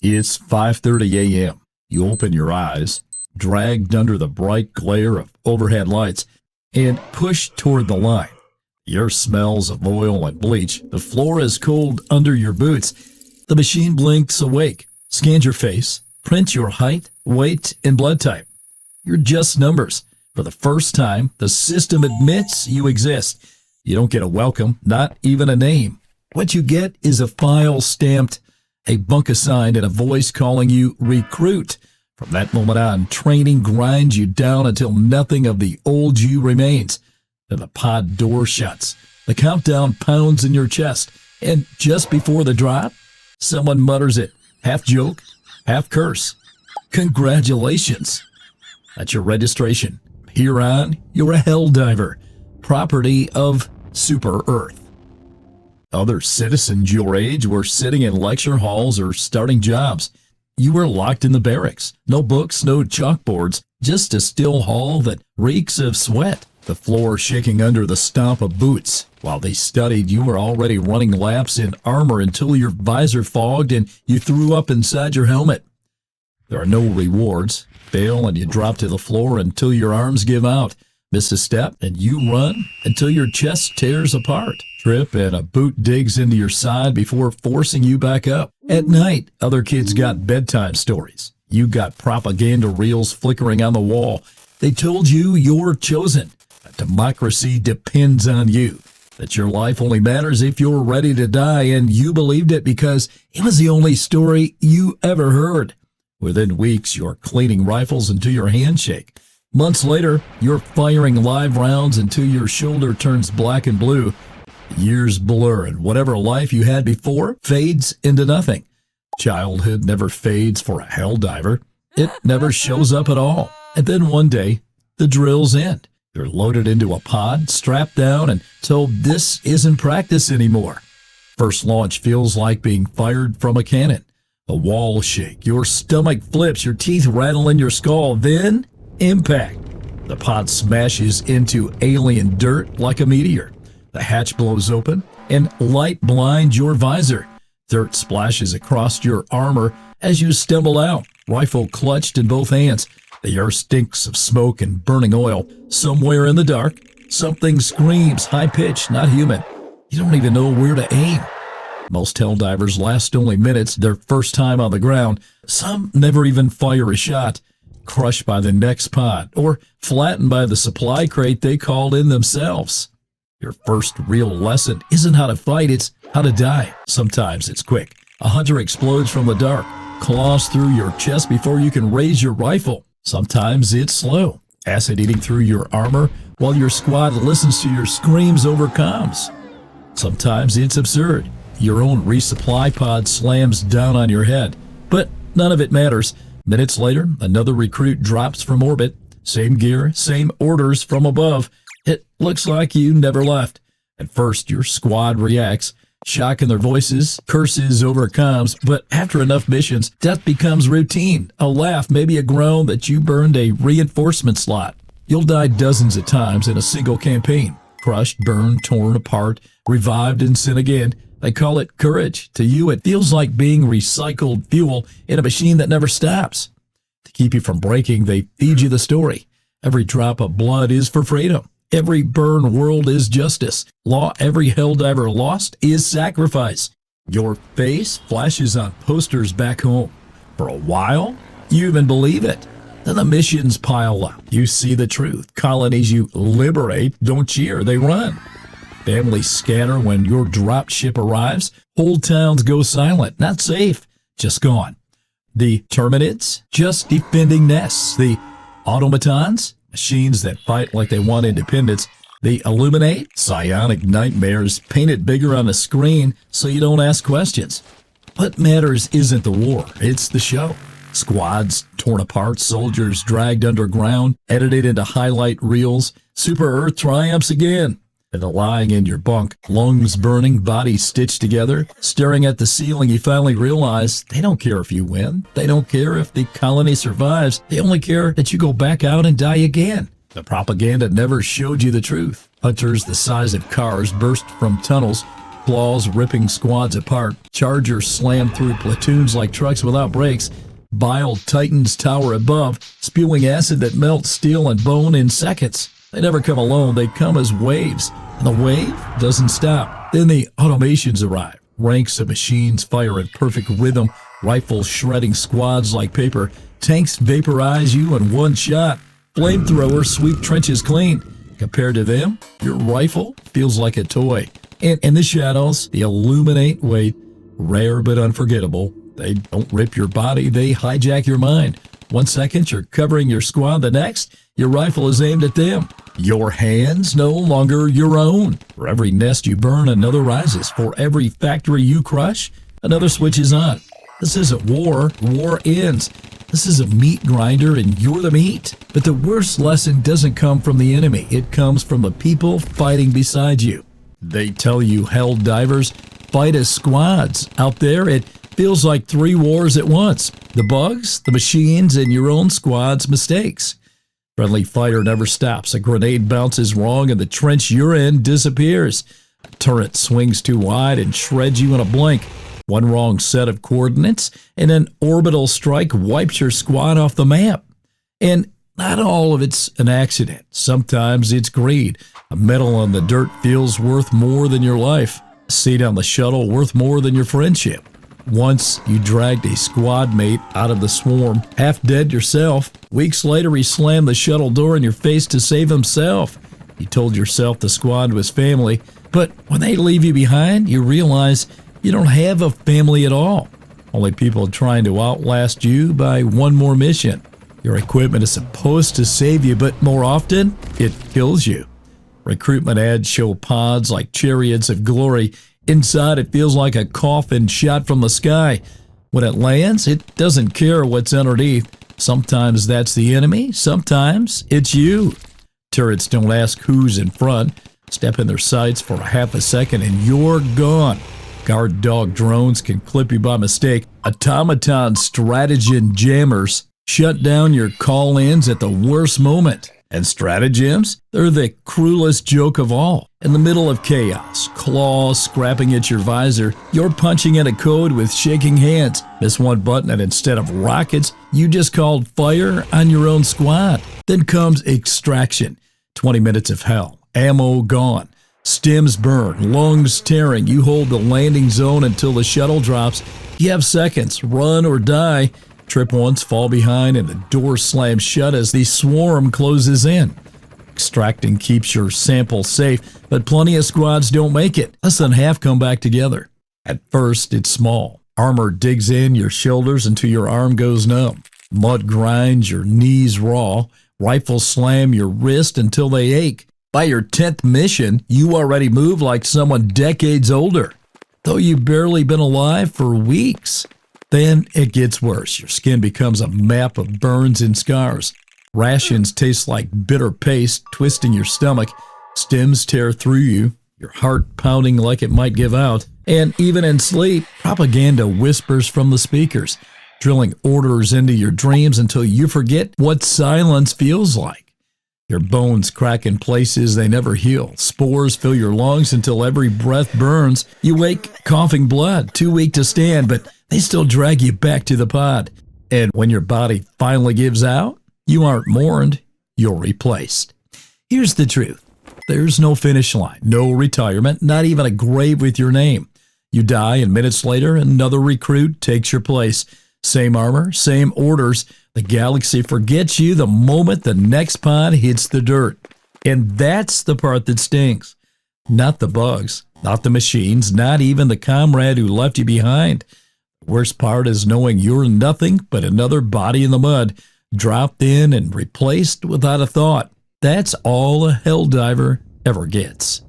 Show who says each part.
Speaker 1: It's 5:30 a.m. You open your eyes, dragged under the bright glare of overhead lights, and push toward the line. Your smells of oil and bleach. The floor is cold under your boots. The machine blinks awake, scans your face, prints your height, weight, and blood type. You're just numbers. For the first time, the system admits you exist. You don't get a welcome, not even a name. What you get is a file stamped, a bunk assigned, and a voice calling you recruit. From that moment on, training grinds you down until nothing of the old you remains. Then the pod door shuts. The countdown pounds in your chest. And just before the drop, someone mutters it, half joke, half curse. Congratulations. That's your registration. Here on, you're a Helldiver, property of Super Earth. Other citizens your age were sitting in lecture halls or starting jobs. You were locked in the barracks. No books, no chalkboards, just a still hall that reeks of sweat. The floor shaking under the stomp of boots. While they studied, you were already running laps in armor until your visor fogged and you threw up inside your helmet. There are no rewards. Fail and you drop to the floor until your arms give out. Miss a step and you run until your chest tears apart. Trip and a boot digs into your side before forcing you back up. At night, other kids got bedtime stories. You got propaganda reels flickering on the wall. They told you you're chosen. That democracy depends on you. That your life only matters if you're ready to die, and you believed it because it was the only story you ever heard. Within weeks, you're cleaning rifles until your hands shake. Months later, you're firing live rounds until your shoulder turns black and blue. Years blur, and whatever life you had before fades into nothing. Childhood never fades for a Helldiver. It never shows up at all. And then one day, the drills end. You're loaded into a pod, strapped down, and told this isn't practice anymore. First launch feels like being fired from a cannon. The walls shake, your stomach flips, your teeth rattle in your skull. Then, impact. The pod smashes into alien dirt like a meteor. The hatch blows open, and light blinds your visor. Dirt splashes across your armor as you stumble out, rifle clutched in both hands. The air stinks of smoke and burning oil. Somewhere in the dark, something screams, high-pitched, not human. You don't even know where to aim. Most Helldivers last only minutes, their first time on the ground. Some never even fire a shot, crushed by the next pod, or flattened by the supply crate they called in themselves. Your first real lesson isn't how to fight, it's how to die. Sometimes it's quick. A hunter explodes from the dark, claws through your chest before you can raise your rifle. Sometimes it's slow, acid eating through your armor while your squad listens to your screams over comms. Sometimes it's absurd. Your own resupply pod slams down on your head. But none of it matters. Minutes later, another recruit drops from orbit. Same gear, same orders from above. It looks like you never left. At first, your squad reacts, shock in their voices, curses over comms, but after enough missions, death becomes routine. A laugh, maybe a groan that you burned a reinforcement slot. You'll die dozens of times in a single campaign. Crushed, burned, torn apart, revived, and sin again. They call it courage. To you, it feels like being recycled fuel in a machine that never stops. To keep you from breaking, they feed you the story. Every drop of blood is for freedom. Every burned world is justice. Law every Helldiver lost is sacrifice. Your face flashes on posters back home. For a while, you even believe it. Then the missions pile up. You see the truth. Colonies you liberate don't cheer, they run. Families scatter when your drop ship arrives. Whole towns go silent, not safe, just gone. The Terminids, just defending nests. The automatons, machines that fight like they want independence. The Illuminate, psionic nightmares painted bigger on the screen so you don't ask questions. What matters isn't the war, it's the show. Squads torn apart, soldiers dragged underground, edited into highlight reels. Super Earth triumphs again. And lying in your bunk, lungs burning, body stitched together, staring at the ceiling, you finally realize they don't care if you win. They don't care if the colony survives. They only care that you go back out and die again. The propaganda never showed you the truth. Hunters the size of cars burst from tunnels, claws ripping squads apart. Chargers slam through platoons like trucks without brakes. Bile titans tower above, spewing acid that melts steel and bone in seconds. They never come alone, they come as waves. And the wave doesn't stop. Then the automations arrive. Ranks of machines fire in perfect rhythm. Rifles shredding squads like paper. Tanks vaporize you in one shot. Flamethrowers sweep trenches clean. Compared to them, your rifle feels like a toy. And in the shadows, the illuminate wait, rare but unforgettable. They don't rip your body, they hijack your mind. 1 second, you're covering your squad. The next, your rifle is aimed at them. Your hands no longer your own. For every nest you burn, another rises. For every factory you crush, another switches on. This isn't war. War ends. This is a meat grinder and you're the meat. But the worst lesson doesn't come from the enemy. It comes from the people fighting beside you. They tell you Helldivers fight as squads. Out there, it feels like 3 wars at once. The bugs, the machines, and your own squad's mistakes. Friendly fighter never stops. A grenade bounces wrong and the trench you're in disappears. A turret swings too wide and shreds you in a blink. One wrong set of coordinates and an orbital strike wipes your squad off the map. And not all of it's an accident. Sometimes it's greed. A medal on the dirt feels worth more than your life. A seat on the shuttle worth more than your friendship. Once you dragged a squad mate out of the swarm, half dead yourself. Weeks later, he slammed the shuttle door in your face to save himself. You told yourself the squad was family, but when they leave you behind, you realize you don't have a family at all. Only people trying to outlast you by one more mission. Your equipment is supposed to save you, but more often, it kills you. Recruitment ads show pods like chariots of glory. Inside, it feels like a coffin shot from the sky. When it lands, it doesn't care what's underneath. Sometimes that's the enemy, sometimes it's you. Turrets don't ask who's in front. Step in their sights for a half a second and you're gone. Guard dog drones can clip you by mistake. Automaton stratagen jammers shut down your call-ins at the worst moment. And stratagems, they're the cruelest joke of all. In the middle of chaos, claws scrapping at your visor, you're punching in a code with shaking hands. Miss one button and instead of rockets, you just called fire on your own squad. Then comes extraction. 20 minutes of hell. Ammo gone. Stems burn. Lungs tearing. You hold the landing zone until the shuttle drops. You have seconds. Run or die. Trip once, fall behind, and the door slams shut as the swarm closes in. Extracting keeps your sample safe, but plenty of squads don't make it. Less than half come back together. At first, it's small. Armor digs in your shoulders until your arm goes numb. Mud grinds your knees raw. Rifles slam your wrist until they ache. By your 10th mission, you already move like someone decades older, though you've barely been alive for weeks. Then it gets worse. Your skin becomes a map of burns and scars. Rations taste like bitter paste, twisting your stomach. Stems tear through you, your heart pounding like it might give out. And even in sleep, propaganda whispers from the speakers, drilling orders into your dreams until you forget what silence feels like. Your bones crack in places they never heal. Spores fill your lungs until every breath burns. You wake coughing blood, too weak to stand, but they still drag you back to the pod. And when your body finally gives out, you aren't mourned, you're replaced. Here's the truth. There's no finish line, no retirement, not even a grave with your name. You die, and minutes later, another recruit takes your place. Same armor, same orders. The galaxy forgets you the moment the next pod hits the dirt. And that's the part that stings. Not the bugs, not the machines, not even the comrade who left you behind. The worst part is knowing you're nothing but another body in the mud, dropped in and replaced without a thought. That's all a Helldiver ever gets.